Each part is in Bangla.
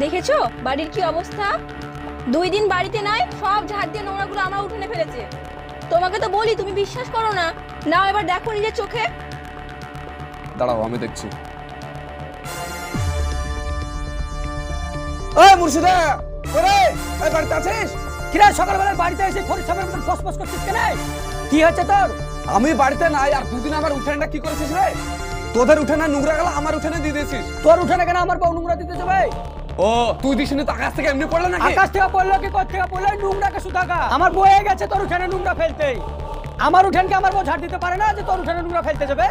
দেখেছো বাড়ির কি অবস্থা? 2 দিন বাড়িতে নাই, সব ঝাড় দিয়ে নোংরাগুলো আমার উঠোনে ফেলেছে। তোমাকে তো বলি, তুমি বিশ্বাস করো না। নাও এবার দেখো নিজের চোখে। দাঁড়াও আমি দেখছি। ওই মুর্শিদা, ওরে এই বাড়িতে আছিস? কিরা সকালবেলা বাড়িতে এসে খড়ি সাপের মতন ফসফস করছিস কেন? কি হচ্ছে তোর? আমি বাড়িতে নাই, আর 2 দিন আমার উঠানটা কি করেছিস রে? তোদের উঠানে নোংরা গেল আমার উঠানে দিয়ে দিয়েছিস। তোর উঠানে কেন আমার বউ নোংরা দিতে যাবে? ও তুই দিসনি তো আকাশ থেকে এমনি পড়লো নাকি? আকাশ থেকে পড়লো কি কোথা থেকে পড়লো? নোংরাকে সুধাকা আমার বয়ে গেছে তোর উঠানে নোংরা ফেলতে। আমার উঠানকে আমার বউ ঝাড় দিতে পারে না যে তোর উঠানে নোংরা ফেলতে যাবে?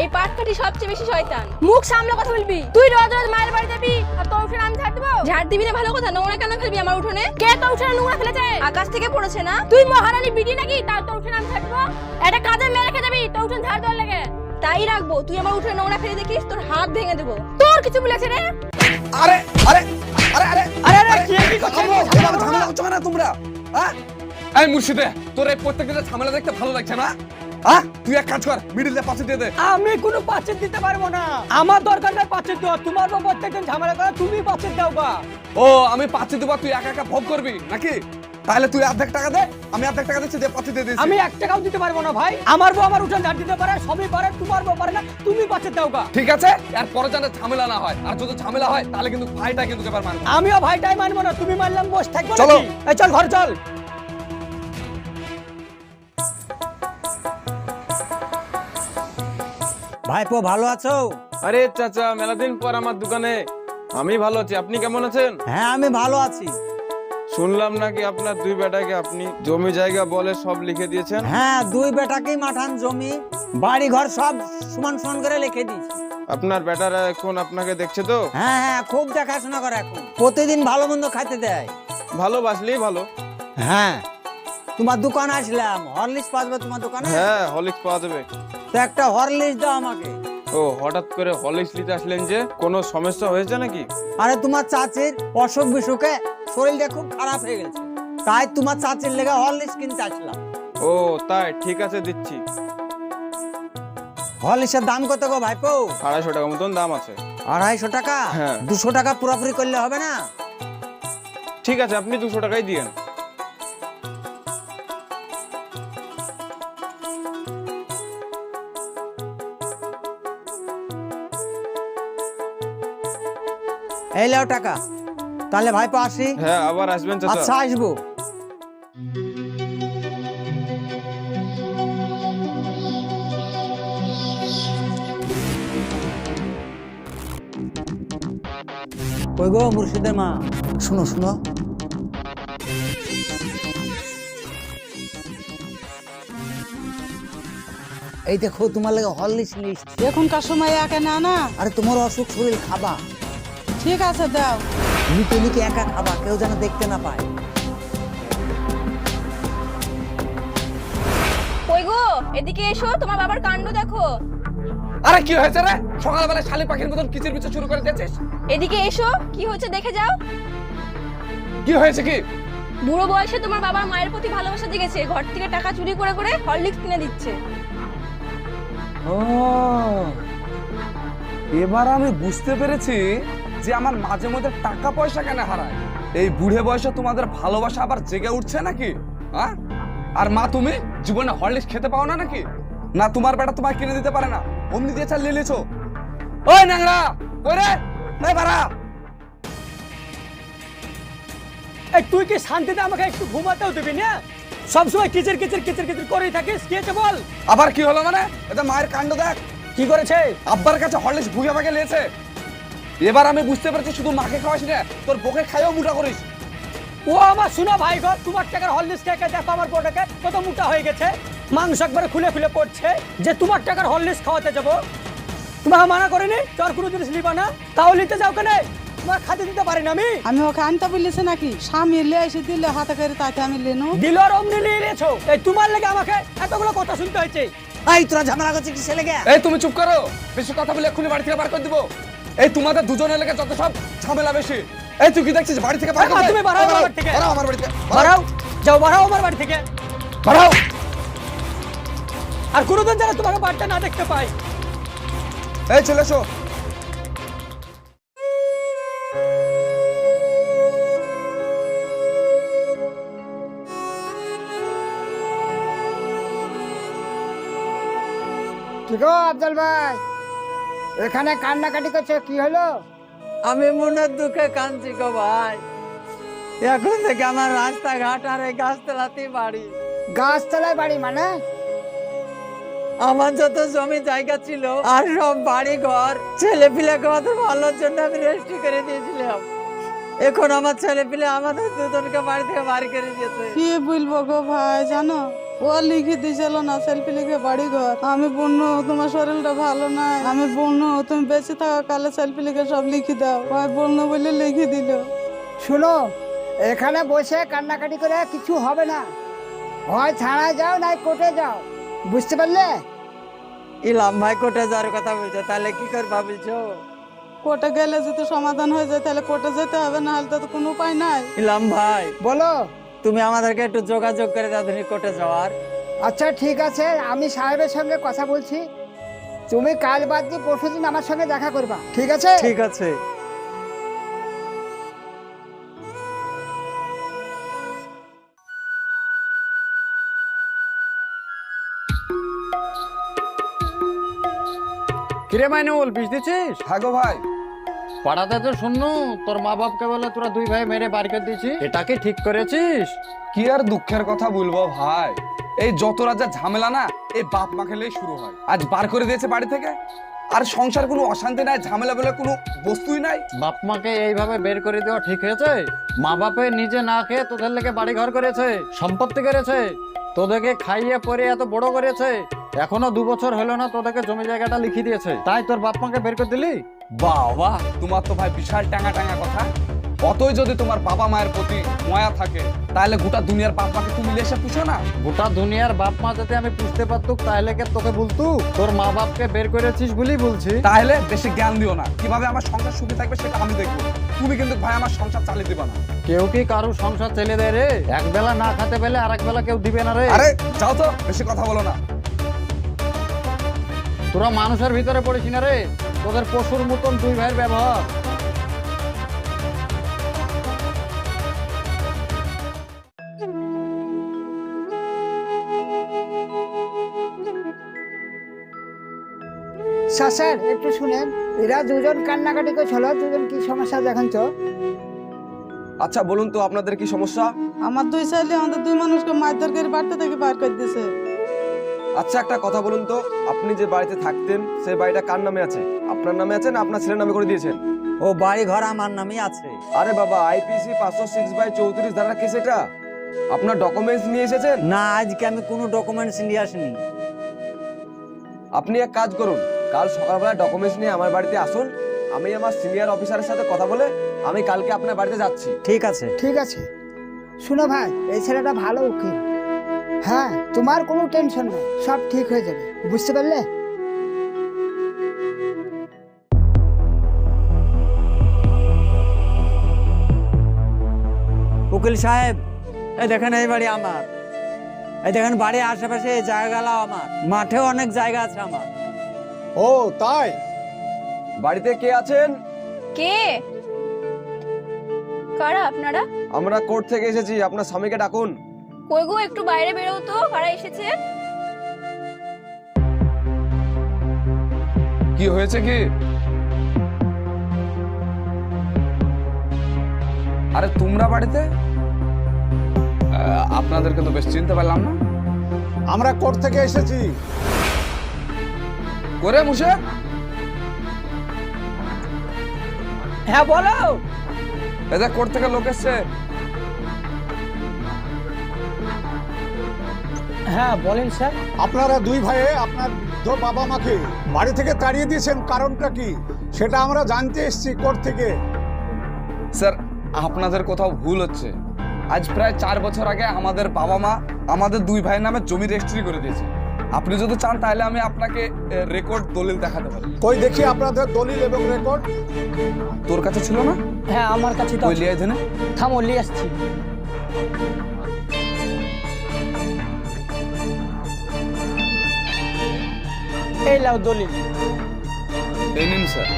এই পাটকাঠি সবচেয়ে বেশি শয়তান। মুখ সামলে কথা বলবি। তুই রোজ রোজ মায়ের বাড়ি যাবি আর তোর উঠোনে আমি ঝাড় দেবো? ঝাড় দিবি না ভালো কথা, নোংরা কেন ফেলবি আমার উঠোনে? কে তোর উঠোনে নোংরা ফেলেছে? আকাশ থেকে পড়েছে না? তুই মহারানী বিডি নাকি তার তোর উঠোনে আমি ঝাড় দেবো? এটা কাজে মেয়ে রেখে যাবি তোর উঠোনে ঝাড় দেওয়ার লাগে? তাই রাখবো, তুই আমার উঠোনে নোংরা ফেলে দেখিস তোর হাত ভেঙে দেবো। তোর কিছু বলেছে রে? আরে আরে আরে আরে আরে আরে কি করছিস? ঝামেলা করছো না তোমরা? হ্যাঁ এই মুর্শিদে, তোর এই প্রত্যেকটা ঝামেলা দেখতে ভালো লাগছে না? হ্যাঁ তুই এক কাজ কর, মিডিলে পাশে দিয়ে দে। আমি কোনো পাচ্ছেদ দিতে পারবো না। আমার দরকার নাই পাচ্ছেদ দেওয়া। তোমার বউ প্রত্যেকদিন ঝামেলা করে, তুমি পাচ্ছেদ দাও গা। ও আমি পাচ্ছি দেবো, তুই একা একা ভোগ করবি নাকি? তাহলে তুই অর্ধেক টাকা দে, আমি অর্ধেক টাকা দিচ্ছি, যে পাচ্ছি দিয়ে দিচ্ছি। আমি 1 টাকাও দিতে পারবো না ভাই। আমার বউ আমার উঠান ঝাড় দিতে পারে, সবই পারে, তোমার বউ পারে না, তুমি পাচ্ছেদ দাও গা। ঠিক আছে, আর পরে যেন ঝামেলা না হয়, আর যদি ঝামেলা হয় তাহলে কিন্তু ভাইটা কিন্তু এবার মানবো। আমিও ভাইটাই মানবো না, তুমি মানলাম বস থাকবো চলো। নাকি? এই চল ঘর চল। ভাইপো ভালো আছো? আরে চাচা, মেলাদিন পর আমার দোকানে। আমি ভালো আছি, আপনি কেমন আছেন? হ্যাঁ আমি ভালো আছি। শুনলাম নাকি আপনার 2 বেটাকে আপনি জমি জায়গা বলে সব লিখে দিয়েছেন। হ্যাঁ 2 বেটাকেই মাঠান জমি বাড়ি ঘর সব সমান সমান করে লিখে দিয়েছি। আপনার বেটারা এখন আপনাকে দেখছে তো? হ্যাঁ হ্যাঁ খুব দেখাশোনা করে, এখন প্রতিদিন ভালো মন্দ খাইতে দেয়। ভালোবাসলেই ভালো। হ্যাঁ তোমার দোকানে আসলাম, হরলিক্স পাবে তোমার দোকানে? হ্যাঁ হরলিক্স পাওয়া যাবে। তো একটা হরলিক্স দাও আমাকে। ও হঠাৎ করে হরলিক্স নিতে আসলেন যে, কোনো সমস্যা হয়েছে নাকি? আরে তোমার চাচির অসুখ বিসুখে শরীরটা খুব খারাপ হয়ে গেছে, তাই তোমার চাচির লেগে হরলিক্স কিনতে আসলাম। ও তাই, ঠিক আছে দিচ্ছি। হরলিক্সের দাম কত গো ভাইপো? 250 টাকা মতন দাম আছে। 250 টাকা? হ্যাঁ। 200 টাকা পুরোপুরি করলে হবে না? ঠিক আছে, আপনি 200 টাকাই দিয়েন। এই লাও টাকা। তাহলে ভাইপো আসি। হ্যাঁ আবার আসবেন চাচা। আচ্ছা আসবো। কই গো মুর্শিদের মা, শুনো শুনো। এই দেখো তোমার লাগে হরলিক্স লিস্ট। এখনকার সময় একা না না। আরে তোমার অসুখ শরীর, খাবা ঠিক আছে দাও। নিতে নিতে একা খাবা, কেউ যেন দেখতে না পায়। কই গো, এদিকে এসো, তোমার বাবার কাণ্ড দেখো। আরে কি হয়েছে রে? সকালবেলা শালি পাখির মতন কিচির মিচির শুরু করে দিয়েছিস। এদিকে এসো, কি হচ্ছে দেখে যাও। কি হয়েছে কি? বুড়ো বয়সে তোমার বাবার মায়ের প্রতি ভালোবাসা জেগেছে, ঘর থেকে টাকা চুরি করে করে হরলিক্স কিনে দিচ্ছে। ও এবার আমি বুঝতে পেরেছি যে আমার মাঝে মধ্যে টাকা পয়সা কেন হারায়। এই বুড়ে বয়সে তোমাদের ভালোবাসা আবার জেগে উঠছে নাকি? হ্যাঁ আর মা তুমি জীবনে হরলিক্স খেতে পাও না নাকি? না তোমার বেটা তোমায় কিনে দিতে পারে না, অমনি দিয়ে চাল নিয়ে নিয়েছো? ওই ন্যাংরা কই রে? এই বাড়া, এই তুই কি শান্তিতে আমাকে একটু ঘুমাতেও দিবি না? সবসময় কিচির কিচির কিচির কিচির করেই থাকিস, কি হয়েছে বল? আবার কি হলো মানে? এটা মায়ের কাণ্ড দেখ। কি করেছে? আব্বার কাছে হরলিক্স ভুগে ভাগে নিয়েছে। এবার আমি বুঝতে পেরেছি শুধু মাকে খাওয়াস না, তোর বউকে খাইও মোটা করিস। ও আমার শোনা ভাই গো, তোমার টাকার হরলিক্স খেয়ে দেখো আমার বউটাকে কত মোটা হয়ে গেছে, মাংস একবারে খুলে খুলে পড়ছে। যে তোমার টাকার হরলিক্স খাওয়াতে যাবো, তোমাকে মানা করিনি তোর কোনো জিনিস নিবা না, তাও নিতে যাও কেন? তোমার খাতে দিতে পারি না আমি? আমি ওকে আনতে বলেছি নাকি? স্বামী লে এসে দিলে হাতে করে তাতে আমি লেনো। দিল আর অমনি নিয়ে নিয়েছো। এই তোমার লেগে আমাকে এতগুলো কথা শুনতে হয়েছে। এই তোরা ঝামেলা করছিস কিসের লেগে? এই তুমি চুপ করো, বেশি কথা বলে এক্ষুনি বাড়ি থেকে বার করে দিব। এই তোমাদের দুজনের লেগে যত সব ঝামেলা বেশি। এই তুই কি দেখছিস বাড়ি থেকে বার করে? তুমি বাড়াও আমার বাড়ি থেকে। বাড়াও আমার বাড়ি থেকে, বাড়াও, যাও বাড়াও আমার বাড়ি থেকে। বাড়াও। আর কোনোদিন যেন তোমাকে বাড়িতে না দেখতে পাই। এই চলে এসো। কি গো আফজল ভাই, এখানে কান্নাকাটি করছো, কি হলো? আমি মনের দুঃখে কাঁদছি গো ভাই। এখন থেকে আমার রাস্তাঘাট আর এই গাছতলাতেই বাড়ি। গাছতলায় বাড়ি মানে? আমার যত জমি জায়গা ছিল আর সব বাড়ি ঘর ছেলে পিলে আমাদের ভালোর জন্য আমি রেজিস্ট্রি করে দিয়েছিলাম। এখন আমার ছেলে পিলে আমাদের দুজনকে বাড়ি থেকে বাড়ি করে দিয়েছে। কি বলবো গো ভাই, জানো ও লিখে দিয়েছিল না সেলফি লিখে বাড়ি ঘর। আমি বললো তোমার শরীরটা ভালো নাই, আমি বললো তুমি বেঁচে থাকা কালে সেলফি লিখে সব লিখে দাও। ভাই বললো বলে লিখে দিল। শুনো, এখানে বসে কান্নাকাটি করে কিছু হবে না। হয় থানায় যাও নাই কোর্টে যাও, বুঝতে পারলে? ইলাম ভাই কোর্টে যাওয়ার কথা বলছো, তাহলে কি করে ভাবছো? কোর্টে গেলে যদি সমাধান হয়ে যায় তাহলে কোর্টে যেতে হবে, না হলে তো কোনো উপায় নাই। ইলাম ভাই বলো। তুমি আমাদেরকে একটু যোগাযোগ করে দাও ধনী কোর্টে যাওয়ার। আচ্ছা ঠিক আছে, আমি সাহেবের সঙ্গে কথা বলছি। তুমি কাল বাদ দিয়ে পরশু দিন আমার সঙ্গে দেখা করবা, ঠিক আছে? ঠিক আছে। কিরে মাইনুল, বিষ দিছিস? হ্যাঁ গো ভাই। পাড়াতে তো শুননু তোর মা বাপকে বলে তোরা দুই ভাই মেরে বাড়ি করে দিয়েছিস, এটা কি ঠিক করেছিস? কি আর দুঃখের কথা বলবো ভাই, এই যত রাজা ঝামেলা না এই বাপ মা খেলেই শুরু হয়। আজ বার করে দিয়েছে বাড়ি থেকে, আর সংসার কোনো অশান্তি নাই, ঝামেলা বলে কোনো বস্তুই নাই। বাপ মাকে এইভাবে বের করে দেওয়া ঠিক হয়েছে? মা বাপে নিজে না খেয়ে তোদের লেগে বাড়ি ঘর করেছে, সম্পত্তি করেছে, তোদেরকে খাইয়ে পরে এত বড় করেছে, এখনো 2 বছর হলো না তোদেরকে জমি জায়গাটা লিখে দিয়েছে, তাই তোর বাপ মাকে বের করে দিলি? বাবা, তোমার তো ভাই বিশাল টাঙা টাঙা কথা। অতই যদি তোমার বাবা মায়ের প্রতি মায়া থাকে তাহলে গোটা দুনিয়ার বাপ মাকে তুমি এসে পুষো না? গোটা দুনিয়ার বাপ মা যাতে আমি পুষতে পারতুক তাহলে কে তোকে বলতু? তোর মা বাপকে বের করেছিস বলি বলছি। তাহলে বেশি জ্ঞান দিও না, কিভাবে আমার সংসার সুখী থাকবে সেটা আমি দেখবো। তুমি কিন্তু ভাই আমার সংসার চালিয়ে দিবা না। কেউ কি কারো সংসার চলে দেয় রে? এক বেলা না খেতে পেলে আরেক বেলা কেউ দিবে না রে। আরে যাও তো, বেশি কথা বলো না। তোরা মানুষের ভিতরে পড়িস না রে, তোদের পশুর মতন দুই ভাইয়ের ব্যবহার। স্যার একটু শুনেন, এরা দুজন কান্নাকাটি করছিল, দুজন কি সমস্যা দেখেন তো? আচ্ছা বলুন তো আপনাদের কি সমস্যা? আমার দুই ছেলে আমাদের দুই মানুষকে মারধর করে বাড়িতে থেকে বার করে দিয়েছে। আচ্ছা একটা কথা বলুন তো, আপনি যে বাড়িতে থাকতেন সেই বাড়িটা কার নামে আছে? আপনার নামে আছে না আপনার ছেলের নামে করে দিয়েছেন? ও বাড়ি ঘর আমার নামই আছে। আরে বাবা, আইপিসি 506/34 ধারা কেস এটা। আপনার ডকুমেন্টস নিয়ে এসেছেন? না, আজকে আমি কোনো ডকুমেন্টস নিয়ে আসিনি। আপনি এক কাজ করুন, কাল সকালবেলা ডকুমেন্টস নিয়ে আমার বাড়িতে আসুন। আমি আমার সিনিয়র অফিসারের সাথে কথা বলে আমি কালকে আপনার বাড়িতে যাচ্ছি। ঠিক আছে। ঠিক আছে। শুনো ভাই, এই ছেলেটা ভালো উকিল। হ্যাঁ, তোমার কোনো টেনশন নেই, সব ঠিক হয়ে যাবে, বুঝতে পারলে? উকিল সাহেব, এই দেখেন এই বাড়ি আমার, এই দেখেন বাড়ির আশেপাশে এই জায়গাটাও আমার, মাঠেও অনেক জায়গা আছে আমার। ও তাই? বাড়িতে কে আছেন? কে? কারা আপনারা? আমরা কোর্ট থেকে এসেছি, আপনার স্বামীকে ডাকুন। কই গো, একটু বাইরে বেরো তো, কারা এসেছে? কি হয়েছে কি? আরে তোমরা বাড়িতে? আপনাদেরকে তো বেশ চিনতে পারলাম না। আমরা কোর্ট থেকে এসেছি। করে মুশে? হ্যাঁ বলো। এদের কোর্ট থেকে লোক এসছে। হ্যাঁ বলেন স্যার। আপনারা দুই ভাইয়ে আপনার বৃদ্ধ বাবা মাকে বাড়ি থেকে তাড়িয়ে দিয়েছেন, কারণটা কি সেটা আমরা জানতে এসেছি কোর্ট থেকে। স্যার, আপনাদের কোথাও ভুল হচ্ছে। আজ প্রায় 4 বছর আগে আমাদের বাবা মা আমাদের দুই ভাইয়ের নামে জমি রেজিস্ট্রি করে দিয়েছে। আপনি যদি চান তাহলে আমি আপনাকে রেকর্ড দলিল দেখাতে পারি। কই দেখি আপনাদের দলিল এবং রেকর্ড। তোর কাছে ছিল না? হ্যাঁ আমার কাছে তো ওই লিয়ে দেনে। থামো, নিয়ে আসছি। এই লাও দলিল। এই নিন স্যার।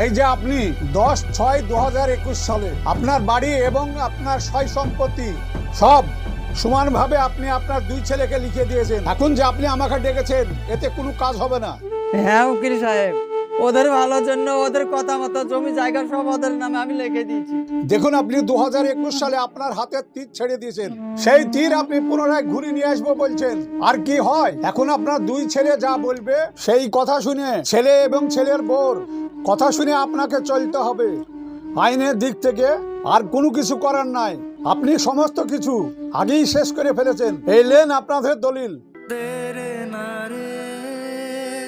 এই যে আপনি 10/6/2021 সালে আপনার বাড়ি এবং আপনার সয় সম্পত্তি সব সমানভাবে আপনি আপনার দুই ছেলেকে লিখে দিয়েছেন। এখন যে আপনি আমাকে ডেকেছেন এতে কোনো কাজ হবে না। হ্যাঁ উকিল সাহেব, ওদের ভালোর জন্য ওদের কথা মতো জমি জায়গা সব ওদের নামে আমি লিখে দিয়েছি। দেখুন, আপনি 2021 সালে আপনার হাতে তীর ছেড়ে দিয়েছেন, সেই তীর আপনি পুনরায় ঘুরে নিয়ে আসবো বলছেন। আর কি হয়, এখন আপনার দুই ছেলে যা বলবে সেই কথা শুনে, ছেলে এবং ছেলের বোর কথা শুনে আপনাকে চলতে হবে। আইনের দিক থেকে আর কোনো কিছু করার নাই, আপনি সমস্ত কিছু আগেই শেষ করে ফেলেছেন। এই লেন আপনাদের দলিল।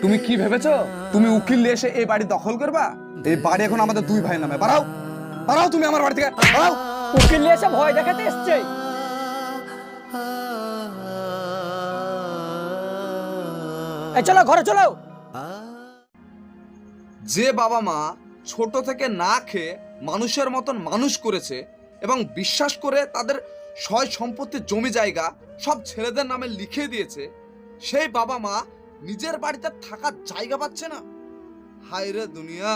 তুমি কি ভেবেছো তুমি উকিল নিয়ে এসে এই বাড়ি দখল করবা? এই বাড়ি এখন আমাদের দুই ভাই নামে। বাড়াও বাড়াও, তুমি আমার বাড়ি থেকে বাড়াও। উকিল নিয়ে এসে ভয় দেখাতে এসছে। এই চলো ঘরে চলো। যে বাবা মা ছোট থেকে না খেয়ে মানুষের মতন মানুষ করেছে এবং বিশ্বাস করে তাদের সয় সম্পত্তি জমি জায়গা সব ছেলেদের নামে লিখে দিয়েছে, সেই বাবা মা নিজের বাড়িতে থাকার জায়গা পাচ্ছে না। হায় রে দুনিয়া,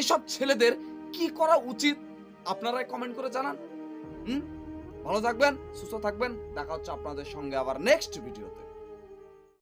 এসব ছেলেদের কি করা উচিত আপনারাই কমেন্ট করে জানান। ভালো থাকবেন, সুস্থ থাকবেন, দেখা হচ্ছে আপনাদের সঙ্গে আবার নেক্সট ভিডিওতে।